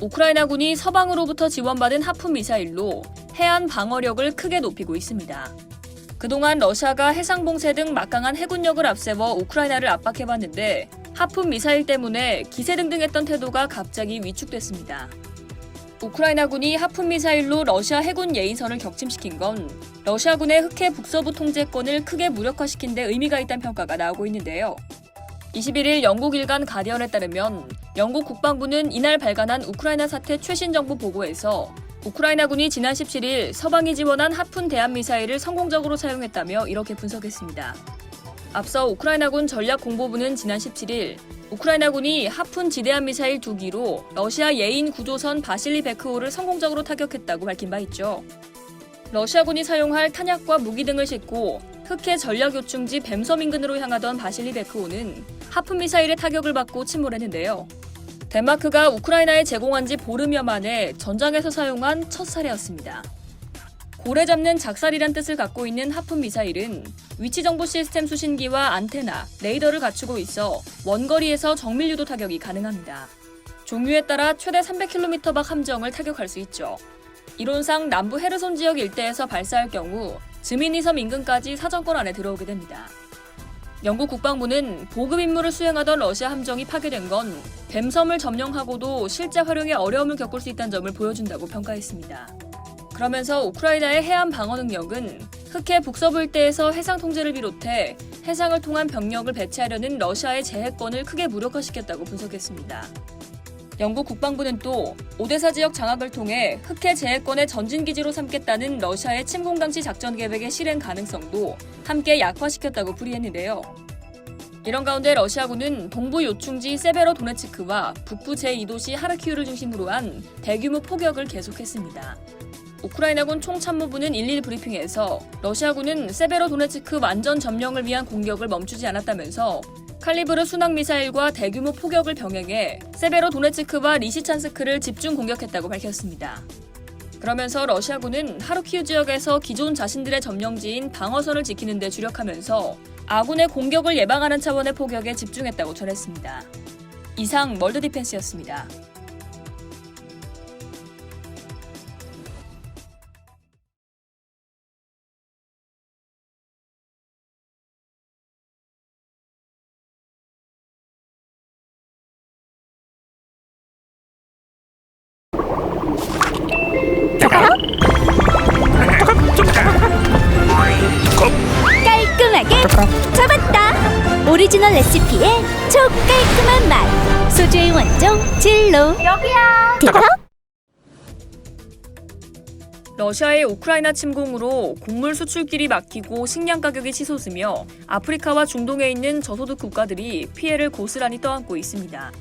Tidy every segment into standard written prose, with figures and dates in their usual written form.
우크라이나군이 서방으로부터 지원받은 하품 미사일로 해안 방어력을 크게 높이고 있습니다. 그동안 러시아가 해상봉쇄 등 막강한 해군력을 앞세워 우크라이나를 압박해봤는데 하품 미사일 때문에 기세등등했던 태도가 갑자기 위축됐습니다. 우크라이나군이 하품 미사일로 러시아 해군 예인선을 격침시킨 건 러시아군의 흑해 북서부 통제권을 크게 무력화시킨 데 의미가 있다는 평가가 나오고 있는데요. 21일 영국 일간 가디언에 따르면 영국 국방부는 이날 발간한 우크라이나 사태 최신 정보 보고에서 우크라이나군이 지난 17일 서방이 지원한 하푼 대함미사일을 성공적으로 사용했다며 이렇게 분석했습니다. 앞서 우크라이나군 전략공보부는 지난 17일 우크라이나군이 하푼 지대함 미사일 2기로 러시아 예인 구조선 바실리 베크호를 성공적으로 타격했다고 밝힌 바 있죠. 러시아군이 사용할 탄약과 무기 등을 싣고 흑해 전략요충지 뱀섬 인근으로 향하던 바실리 베크호는 하푼 미사일의 타격을 받고 침몰했는데요. 덴마크가 우크라이나에 제공한 지 보름여 만에 전장에서 사용한 첫 사례였습니다. 고래 잡는 작살이란 뜻을 갖고 있는 하푼 미사일은 위치 정보 시스템 수신기와 안테나, 레이더를 갖추고 있어 원거리에서 정밀유도 타격이 가능합니다. 종류에 따라 최대 300km 밖 함정을 타격할 수 있죠. 이론상 남부 헤르손 지역 일대에서 발사할 경우 즈미니섬 인근까지 사정권 안에 들어오게 됩니다. 영국 국방부는 보급 임무를 수행하던 러시아 함정이 파괴된 건 뱀섬을 점령하고도 실제 활용에 어려움을 겪을 수 있다는 점을 보여준다고 평가했습니다. 그러면서 우크라이나의 해안 방어 능력은 흑해 북서부 일대에서 해상 통제를 비롯해 해상을 통한 병력을 배치하려는 러시아의 제해권을 크게 무력화시켰다고 분석했습니다. 영국 국방부는 또 오데사 지역 장악을 통해 흑해 제해권의 전진기지로 삼겠다는 러시아의 침공당시 작전 계획의 실행 가능성도 함께 약화시켰다고 풀이했는데요. 이런 가운데 러시아군은 동부 요충지 세베로도네츠크와 북부 제2도시 하르키우를 중심으로 한 대규모 포격을 계속했습니다. 우크라이나군 총참모부는 1.1 브리핑에서 러시아군은 세베로도네츠크 완전 점령을 위한 공격을 멈추지 않았다면서 칼리브르 순항미사일과 대규모 포격을 병행해 세베로도네츠크와 리시찬스크를 집중 공격했다고 밝혔습니다. 그러면서 러시아군은 하르키우 지역에서 기존 자신들의 점령지인 방어선을 지키는 데 주력하면서 아군의 공격을 예방하는 차원의 포격에 집중했다고 전했습니다. 이상 월드디펜스였습니다. 깔끔하게 잡았다. 오리지널 레시피의 촉깔끔한 맛. 소주의 원종 진로. 여기야. 러시아의 우크라이나 침공으로 곡물 수출길이 막히고 식량 가격이 치솟으며 아프리카와 중동에 있는 저소득 국가들이 피해를 고스란히 떠안고 있습니다.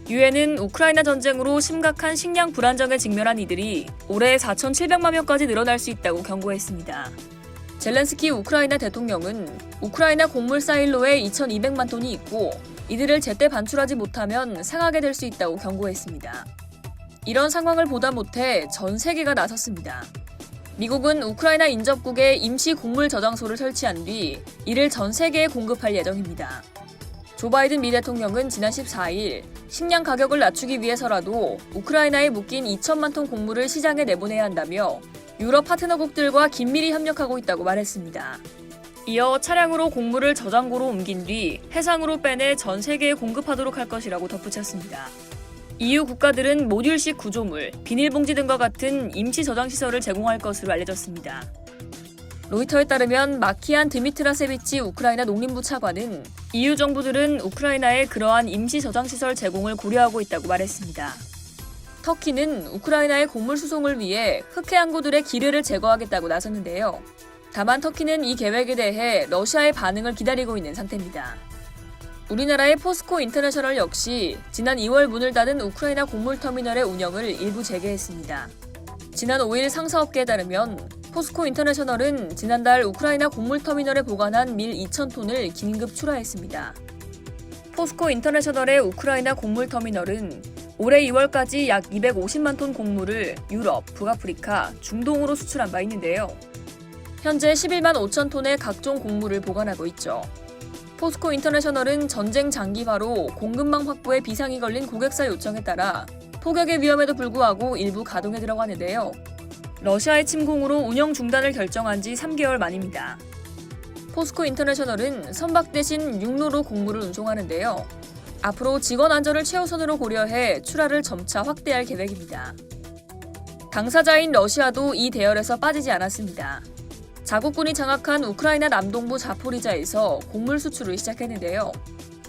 유엔은 우크라이나 전쟁으로 심각한 식량 불안정에 직면한 이들이 올해 4,700만 명까지 늘어날 수 있다고 경고했습니다. 젤렌스키 우크라이나 대통령은 우크라이나 곡물 사일로에 2,200만 톤이 있고 이들을 제때 반출하지 못하면 상하게 될 수 있다고 경고했습니다. 이런 상황을 보다 못해 전 세계가 나섰습니다. 미국은 우크라이나 인접국에 임시 곡물 저장소를 설치한 뒤 이를 전 세계에 공급할 예정입니다. 조 바이든 미 대통령은 지난 14일 식량 가격을 낮추기 위해서라도 우크라이나에 묶인 2천만 톤 곡물을 시장에 내보내야 한다며 유럽 파트너국들과 긴밀히 협력하고 있다고 말했습니다. 이어 차량으로 곡물을 저장고로 옮긴 뒤 해상으로 빼내 전 세계에 공급하도록 할 것이라고 덧붙였습니다. EU 국가들은 모듈식 구조물, 비닐봉지 등과 같은 임시 저장시설을 제공할 것으로 알려졌습니다. 로이터에 따르면 마키안 드미트라세비치 우크라이나 농림부 차관은 EU 정부들은 우크라이나에 그러한 임시 저장시설 제공을 고려하고 있다고 말했습니다. 터키는 우크라이나의 곡물 수송을 위해 흑해 항구들의 기뢰를 제거하겠다고 나섰는데요. 다만 터키는 이 계획에 대해 러시아의 반응을 기다리고 있는 상태입니다. 우리나라의 포스코 인터내셔널 역시 지난 2월 문을 닫은 우크라이나 곡물터미널의 운영을 일부 재개했습니다. 지난 5일 상사업계에 따르면 포스코 인터내셔널은 지난달 우크라이나 곡물터미널에 보관한 밀 2,000톤을 긴급 출하했습니다. 포스코 인터내셔널의 우크라이나 곡물터미널은 올해 2월까지 약 250만 톤 곡물을 유럽, 북아프리카, 중동으로 수출한 바 있는데요. 현재 11만 5천 톤의 각종 곡물을 보관하고 있죠. 포스코 인터내셔널은 전쟁 장기화로 공급망 확보에 비상이 걸린 고객사 요청에 따라 포격의 위험에도 불구하고 일부 가동에 들어가는데요. 러시아의 침공으로 운영 중단을 결정한 지 3개월 만입니다. 포스코 인터내셔널은 선박 대신 육로로 곡물을 운송하는데요. 앞으로 직원 안전을 최우선으로 고려해 출하를 점차 확대할 계획입니다. 당사자인 러시아도 이 대열에서 빠지지 않았습니다. 자국군이 장악한 우크라이나 남동부 자포리자에서 곡물 수출을 시작했는데요.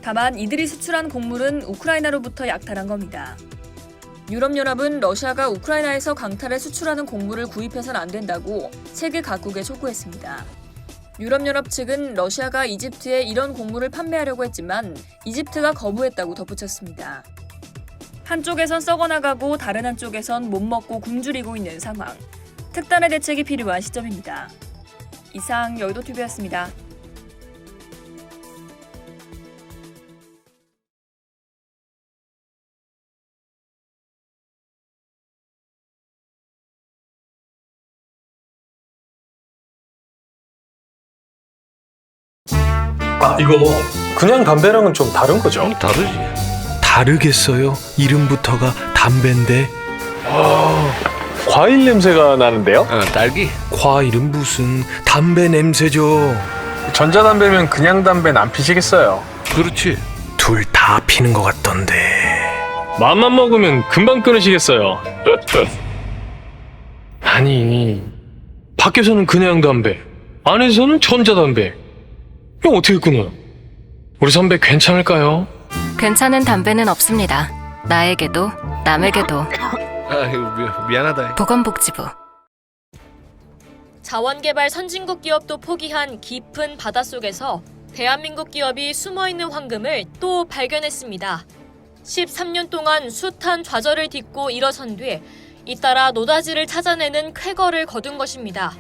다만 이들이 수출한 곡물은 우크라이나로부터 약탈한 겁니다. 유럽연합은 러시아가 우크라이나에서 강탈해 수출하는 곡물을 구입해서는 안 된다고 세계 각국에 촉구했습니다. 유럽연합 측은 러시아가 이집트에 이런 곡물을 판매하려고 했지만 이집트가 거부했다고 덧붙였습니다. 한쪽에선 썩어나가고 다른 한쪽에선 못 먹고 굶주리고 있는 상황. 특단의 대책이 필요한 시점입니다. 이상 여의도TV였습니다. 이거 그냥 담배랑은 좀 다른 거죠? 다르지. 다르겠어요. 이름부터가 담배인데. 과일 냄새가 나는데요? 딸기. 과일은 무슨 담배 냄새죠. 전자담배면 그냥 담배는 안 피시겠어요? 그렇지. 둘 다 피는 것 같던데. 마음만 먹으면 금방 끊으시겠어요. 아니, 밖에서는 그냥 담배, 안에서는 전자담배. 이거 어떻게 끊어요? 우리 선배 괜찮을까요? 괜찮은 담배는 없습니다. 나에게도 남에게도. 미안하다. 보건복지부. 자원개발 선진국 기업도 포기한 깊은 바닷속에서 대한민국 기업이 숨어있는 황금을 또 발견했습니다. 13년 동안 숱한 좌절을 딛고 일어선 뒤 잇따라 노다지를 찾아내는 쾌거를 거둔 것입니다.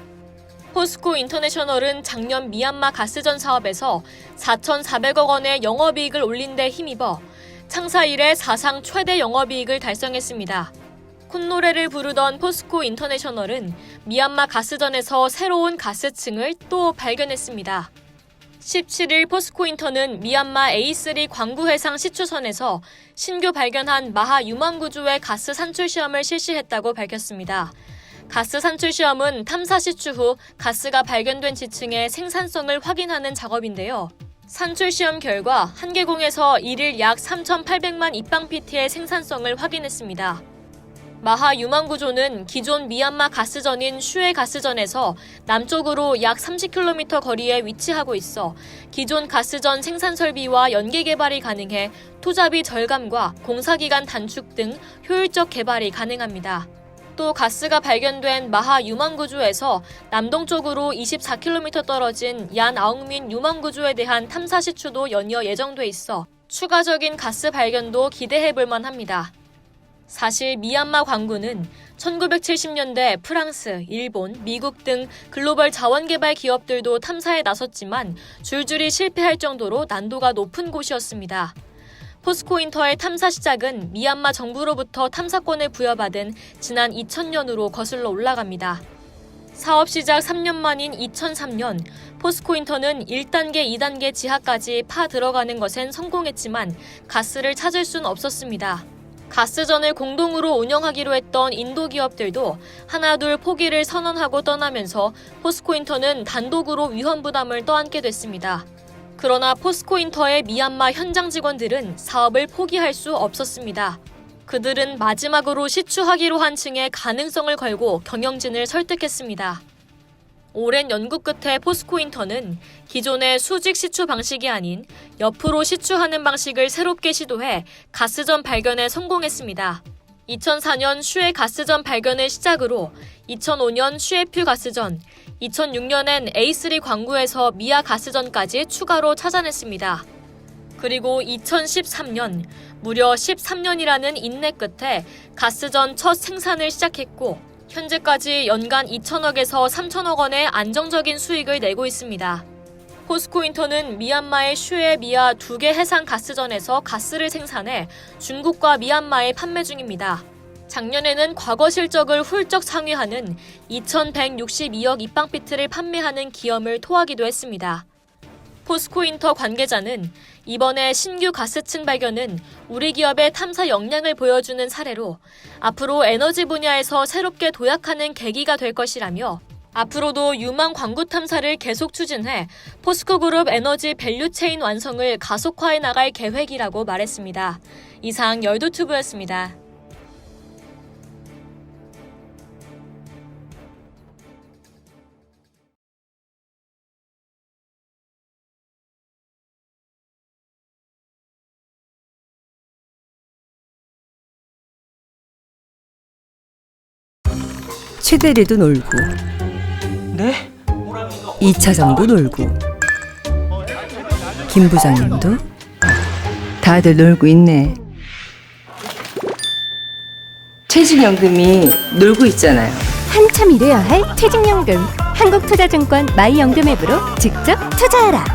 포스코 인터내셔널은 작년 미얀마 가스전 사업에서 4,400억 원의 영업이익을 올린 데 힘입어 창사 이래 사상 최대 영업이익을 달성했습니다. 콧노래를 부르던 포스코 인터내셔널은 미얀마 가스전에서 새로운 가스층을 또 발견했습니다. 17일 포스코 인터는 미얀마 A3 광구해상 시추선에서 신규 발견한 마하 유망구조의 가스 산출 시험을 실시했다고 밝혔습니다. 가스 산출 시험은 탐사 시추 후 가스가 발견된 지층의 생산성을 확인하는 작업인데요. 산출 시험 결과 한계공에서 일일 약 3,800만 입방PT의 생산성을 확인했습니다. 마하 유망구조는 기존 미얀마 가스전인 슈에 가스전에서 남쪽으로 약 30km 거리에 위치하고 있어 기존 가스전 생산 설비와 연계 개발이 가능해 투자비 절감과 공사기간 단축 등 효율적 개발이 가능합니다. 또 가스가 발견된 마하 유망구조에서 남동쪽으로 24km 떨어진 얀 아웅민 유망구조에 대한 탐사 시추도 연이어 예정돼 있어 추가적인 가스 발견도 기대해볼 만합니다. 사실 미얀마 광구는 1970년대 프랑스, 일본, 미국 등 글로벌 자원개발 기업들도 탐사에 나섰지만 줄줄이 실패할 정도로 난도가 높은 곳이었습니다. 포스코인터의 탐사 시작은 미얀마 정부로부터 탐사권을 부여받은 지난 2000년으로 거슬러 올라갑니다. 사업 시작 3년 만인 2003년, 포스코인터는 1단계, 2단계 지하까지 파 들어가는 것엔 성공했지만 가스를 찾을 순 없었습니다. 가스전을 공동으로 운영하기로 했던 인도 기업들도 하나둘 포기를 선언하고 떠나면서 포스코인터는 단독으로 위험 부담을 떠안게 됐습니다. 그러나 포스코인터의 미얀마 현장 직원들은 사업을 포기할 수 없었습니다. 그들은 마지막으로 시추하기로 한 층의 가능성을 걸고 경영진을 설득했습니다. 오랜 연구 끝에 포스코인터는 기존의 수직 시추 방식이 아닌 옆으로 시추하는 방식을 새롭게 시도해 가스전 발견에 성공했습니다. 2004년 슈에 가스전 발견을 시작으로 2005년 슈에퓨 가스전, 2006년엔 A3 광구에서 미아 가스전까지 추가로 찾아냈습니다. 그리고 2013년, 무려 13년이라는 인내 끝에 가스전 첫 생산을 시작했고 현재까지 연간 2천억에서 3천억 원의 안정적인 수익을 내고 있습니다. 포스코인터는 미얀마의 슈에 미아 2개 해상 가스전에서 가스를 생산해 중국과 미얀마에 판매 중입니다. 작년에는 과거 실적을 훌쩍 상회하는 2,162억 입방피트를 판매하는 기염을 토하기도 했습니다. 포스코인터 관계자는 이번에 신규 가스층 발견은 우리 기업의 탐사 역량을 보여주는 사례로 앞으로 에너지 분야에서 새롭게 도약하는 계기가 될 것이라며 앞으로도 유망 광구 탐사를 계속 추진해 포스코그룹 에너지 밸류체인 완성을 가속화해 나갈 계획이라고 말했습니다. 이상 열도튜브였습니다. 최대리도 놀고 네? 2차장도 놀고 김 부장님도 다들 놀고 있네. 퇴직연금이 놀고 있잖아요. 한참 일해야 할 퇴직연금. 한국투자증권 마이연금 앱으로 직접 투자하라.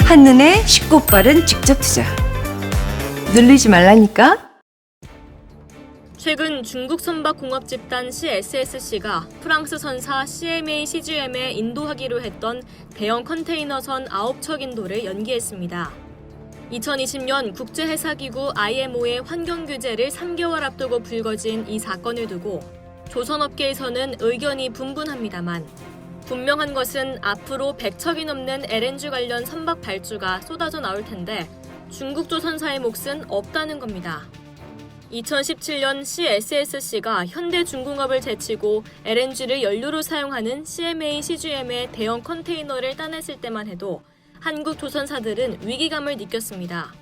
한눈에 쉽고 빠른 직접 투자. 눌리지 말라니까. 최근 중국 선박 공업 집단 CSSC가 프랑스 선사 CMA CGM에 인도하기로 했던 대형 컨테이너선 9척 인도를 연기했습니다. 2020년 국제해사기구 IMO의 환경규제를 3개월 앞두고 불거진 이 사건을 두고 조선업계에서는 의견이 분분합니다만 분명한 것은 앞으로 100척이 넘는 LNG 관련 선박 발주가 쏟아져 나올 텐데 중국 조선사의 몫은 없다는 겁니다. 2017년 CSSC가 현대중공업을 제치고 LNG를 연료로 사용하는 CMA CGM의 대형 컨테이너를 따냈을 때만 해도 한국 조선사들은 위기감을 느꼈습니다.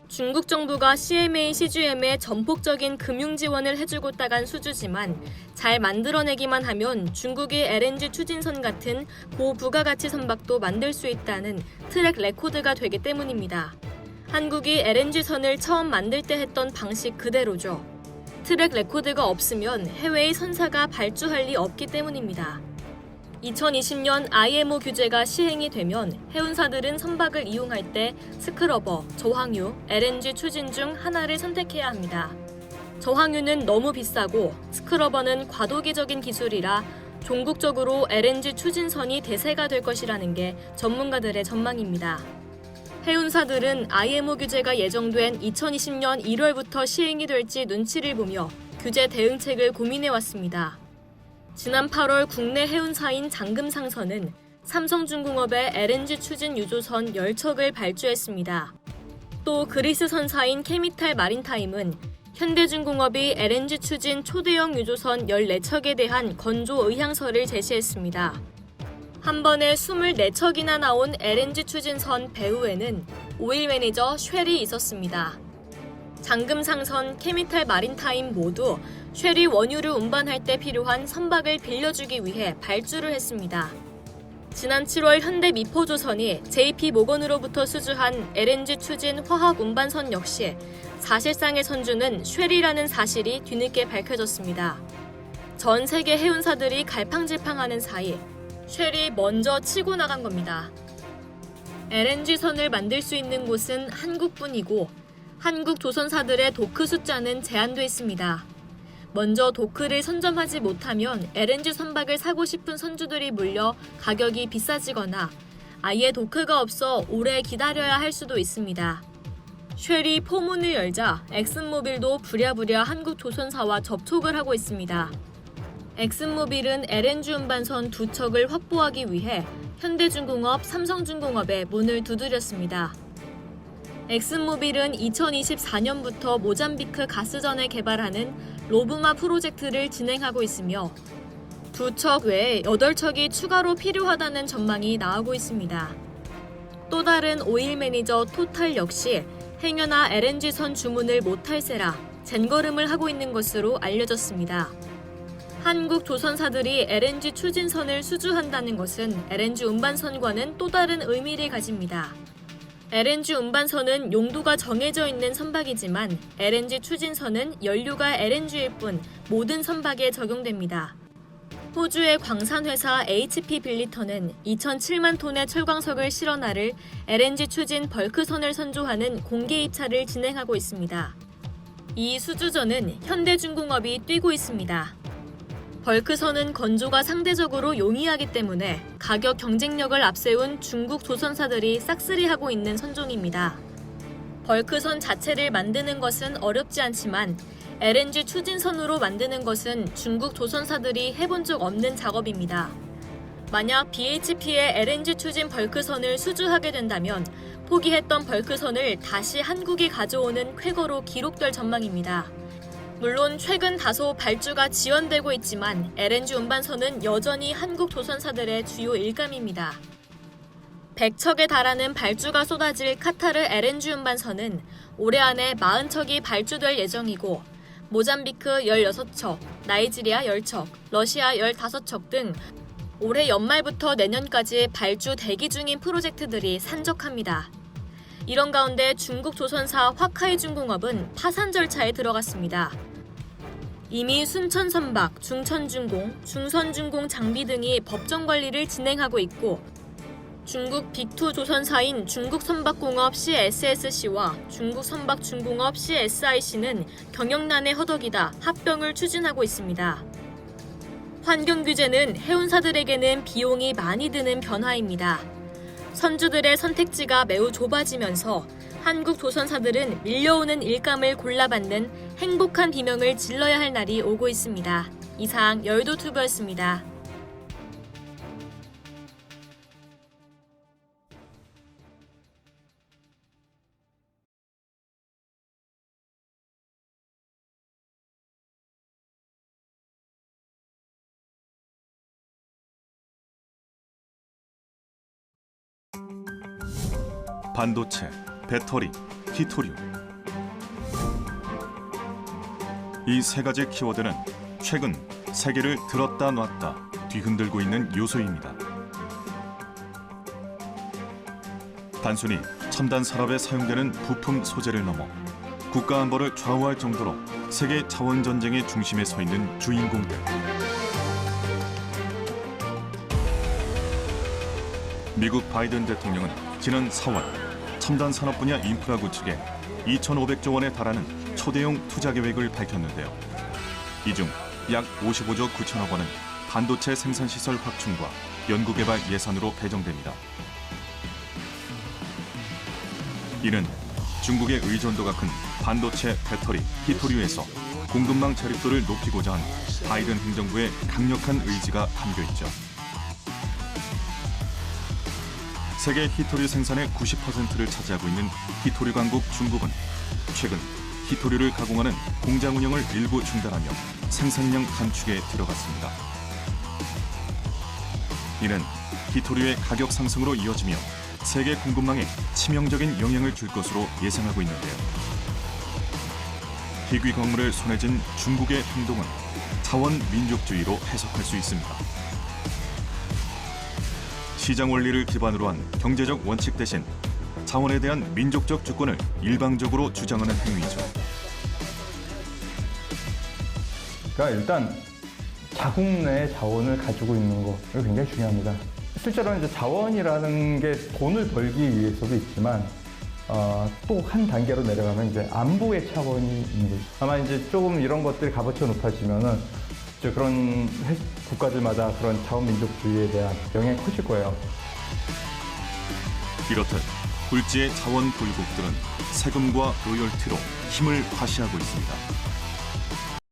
중국 정부가 CMA CGM에 전폭적인 금융 지원을 해주고 따간 수주지만 잘 만들어내기만 하면 중국이 LNG 추진선 같은 고부가가치 선박도 만들 수 있다는 트랙 레코드가 되기 때문입니다. 한국이 LNG선을 처음 만들 때 했던 방식 그대로죠. 트랙 레코드가 없으면 해외의 선사가 발주할 리 없기 때문입니다. 2020년 IMO 규제가 시행이 되면 해운사들은 선박을 이용할 때 스크러버, 저항유, LNG 추진 중 하나를 선택해야 합니다. 저항유는 너무 비싸고 스크러버는 과도기적인 기술이라 종국적으로 LNG 추진선이 대세가 될 것이라는 게 전문가들의 전망입니다. 해운사들은 IMO 규제가 예정된 2020년 1월부터 시행이 될지 눈치를 보며 규제 대응책을 고민해왔습니다. 지난 8월 국내 해운사인 장금상선은 삼성중공업의 LNG 추진 유조선 10척을 발주했습니다. 또 그리스 선사인 케미탈 마린타임은 현대중공업이 LNG 추진 초대형 유조선 14척에 대한 건조 의향서를 제시했습니다. 한 번에 24척이나 나온 LNG 추진선 배후에는 오일 매니저 쉘이 있었습니다. 장금상선, 케미탈 마린타임 모두 쉘이 원유를 운반할 때 필요한 선박을 빌려주기 위해 발주를 했습니다. 지난 7월 현대 미포조선이 JP 모건으로부터 수주한 LNG 추진 화학 운반선 역시 사실상의 선주는 쉘이라는 사실이 뒤늦게 밝혀졌습니다. 전 세계 해운사들이 갈팡질팡하는 사이 쉘이 먼저 치고 나간 겁니다. LNG선을 만들 수 있는 곳은 한국뿐이고 한국 조선사들의 도크 숫자는 제한돼 있습니다. 먼저 도크를 선점하지 못하면 LNG 선박을 사고 싶은 선주들이 몰려 가격이 비싸지거나 아예 도크가 없어 오래 기다려야 할 수도 있습니다. 쉘이 포문을 열자 엑슨모빌도 부랴부랴 한국 조선사와 접촉을 하고 있습니다. 엑슨모빌은 LNG 운반선 2척을 확보하기 위해 현대중공업, 삼성중공업에 문을 두드렸습니다. 엑슨모빌은 2024년부터 모잠비크 가스전을 개발하는 로브마 프로젝트를 진행하고 있으며 2척 외에 8척이 추가로 필요하다는 전망이 나오고 있습니다. 또 다른 오일 매니저 토탈 역시 행여나 LNG선 주문을 못할세라 젠걸음을 하고 있는 것으로 알려졌습니다. 한국 조선사들이 LNG 추진선을 수주한다는 것은 LNG 운반선과는 또 다른 의미를 가집니다. LNG 운반선은 용도가 정해져 있는 선박이지만 LNG 추진선은 연료가 LNG일 뿐 모든 선박에 적용됩니다. 호주의 광산회사 HP 빌리터는 2,007만 톤의 철광석을 실어 나를 LNG 추진 벌크선을 선조하는 공개 입찰을 진행하고 있습니다. 이 수주전은 현대중공업이 뛰고 있습니다. 벌크선은 건조가 상대적으로 용이하기 때문에 가격 경쟁력을 앞세운 중국 조선사들이 싹쓸이하고 있는 선종입니다. 벌크선 자체를 만드는 것은 어렵지 않지만 LNG 추진선으로 만드는 것은 중국 조선사들이 해본 적 없는 작업입니다. 만약 BHP의 LNG 추진 벌크선을 수주하게 된다면 포기했던 벌크선을 다시 한국이 가져오는 쾌거로 기록될 전망입니다. 물론 최근 다소 발주가 지연되고 있지만 LNG 운반선은 여전히 한국 조선사들의 주요 일감입니다. 100척에 달하는 발주가 쏟아질 카타르 LNG 운반선은 올해 안에 40척이 발주될 예정이고 모잠비크 16척, 나이지리아 10척, 러시아 15척 등 올해 연말부터 내년까지 발주 대기 중인 프로젝트들이 산적합니다. 이런 가운데 중국 조선사 화카이중공업은 파산 절차에 들어갔습니다. 이미 순천선박, 중천중공, 중선중공 장비 등이 법정 관리를 진행하고 있고 중국 빅2 조선사인 중국선박공업 CSSC와 중국선박중공업 CSIC는 경영난에 허덕이다 합병을 추진하고 있습니다. 환경규제는 해운사들에게는 비용이 많이 드는 변화입니다. 선주들의 선택지가 매우 좁아지면서 한국 조선사들은 밀려오는 일감을 골라받는 행복한 비명을 질러야 할 날이 오고 있습니다. 이상 여의도투브였습니다. 반도체, 배터리, 히토류. 이 세 가지 키워드는 최근 세계를 들었다 놨다 뒤흔들고 있는 요소입니다. 단순히 첨단 산업에 사용되는 부품 소재를 넘어 국가 안보를 좌우할 정도로 세계 자원 전쟁의 중심에 서 있는 주인공들. 미국 바이든 대통령은 지난 4월 첨단 산업 분야 인프라 구축에 2,500조 원에 달하는 초대형 투자 계획을 밝혔는데요. 이 중 약 55조 9천억 원은 반도체 생산시설 확충과 연구개발 예산으로 배정됩니다. 이는 중국의 의존도가 큰 반도체, 배터리, 히토류에서 공급망 자립도를 높이고자 한 바이든 행정부의 강력한 의지가 담겨 있죠. 세계 히토류 생산의 90%를 차지하고 있는 히토류 강국 중국은 최근 히토류를 가공하는 공장 운영을 일부 중단하며 생산량 감축에 들어갔습니다. 이는 히토류의 가격 상승으로 이어지며 세계 공급망에 치명적인 영향을 줄 것으로 예상하고 있는데요. 희귀 광물을 손에 쥔 중국의 행동은 자원 민족주의로 해석할 수 있습니다. 시장 원리를 기반으로 한 경제적 원칙 대신 자원에 대한 민족적 주권을 일방적으로 주장하는 행위죠. 그러니까 일단 자국 내 자원을 가지고 있는 거 이거 굉장히 중요합니다. 실제로는 이제 자원이라는 게 돈을 벌기 위해서도 있지만 또 한 단계로 내려가면 이제 안보의 차원이 있는 거죠. 아마 이제 조금 이런 것들이 값어치가 높아지면은 이제 그런 국가들마다 그런 자원 민족주의에 대한 영향이 커질 거예요. 이렇듯 굴지의 자원 불국들은 세금과 로열티로 힘을 과시하고 있습니다.